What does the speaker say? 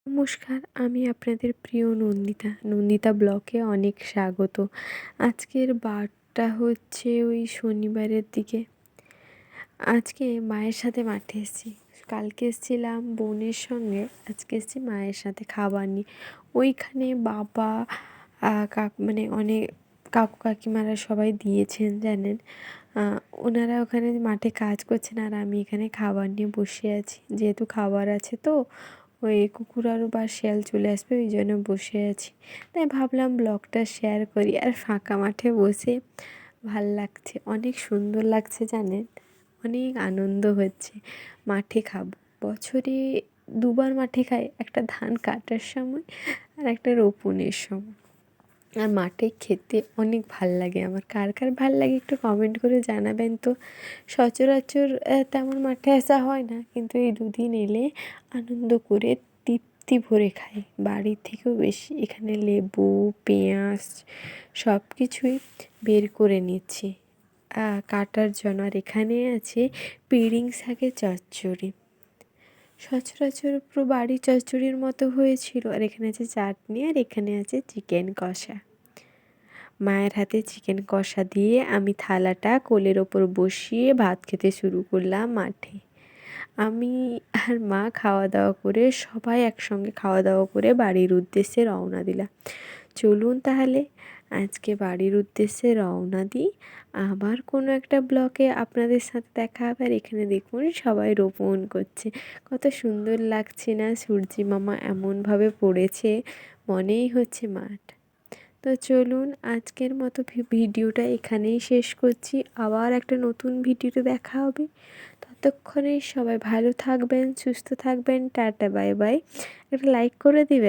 নমস্কার, আমি আপনাদের প্রিয় নন্দিতা ব্লগে অনেক স্বাগত। আজকের বারটা হচ্ছে ওই শনিবারের দিকে। আজকে মায়ের সাথে মাঠে এসেছি। কালকে এসেছিলাম বোনের সঙ্গে, আজকে এসেছি মায়ের সাথে খাবার নিয়ে। ওইখানে বাবা মানে অনেক কাকু কাকিমারা সবাই দিয়েছেন জানেন। ওনারা ওখানে মাঠে কাজ করছেন আর আমি এখানে খাবার নিয়ে বসে আছি। যেহেতু খাবার আছে তো ওই কুকুর আরও বা শিয়াল চলে আসবে, ওই জন্য বসে আছি। তাই ভাবলাম ব্লগটা শেয়ার করি। আর ফাঁকা মাঠে বসে ভাল লাগছে, অনেক সুন্দর লাগছে জানেন, অনেক আনন্দ হচ্ছে। মাঠে খাবো, বছরে দুবার মাঠে খাই, একটা ধান কাটার সময় আর একটা রোপণের সময়। আর মাঠে খেতে অনেক ভাল লাগে আমার। কার কার ভাল লাগে একটু কমেন্ট করে জানাবেন তো। সচরাচর তেমন মাঠে আসা হয় না, কিন্তু এই দুদিন এলে আনন্দ করে তৃপ্তি ভরে খাই, বাড়ির থেকেও বেশি। এখানে লেবু, পেঁয়াজ সব কিছুই বের করে নিচ্ছি কাটার জন্য। আর এখানে আছে পিড়িং শাকের চচ্চড়ি। সচরাচর পুরো বাড়ির চচ্চড়ির মতো হয়েছিল। আর এখানে আছে চাটনি, আর এখানে আছে চিকেন কষা। মায়ের হাতে চিকেন কষা দিয়ে আমি থালাটা কোলের ওপর বসিয়ে ভাত খেতে শুরু করলাম মাঠে। আমি আর মা খাওয়া দাওয়া করে সবাই একসঙ্গে খাওয়া দাওয়া করে বাড়ির উদ্দেশ্যে রওনা দিলাম। চলুন তাহলে আজকে বাড়ির উদ্দেশ্যে রওনা দিই। আবার কোনো একটা ব্লগে আপনাদের সাথে দেখা হবে। আর এখানে দেখুন সবাই রোপণ করছে, কত সুন্দর লাগছে না? সূর্যি মামা এমনভাবে পড়েছে, মনেই হচ্ছে মাঠ। তো চলুন আজকের মতো ভিডিওটা এখানেই শেষ করছি। আবার একটা নতুন ভিডিওতে দেখা হবে। ততক্ষণে সবাই ভালো থাকবেন, সুস্থ থাকবেন। Tata, bye bye. একটা লাইক করে দিবেন।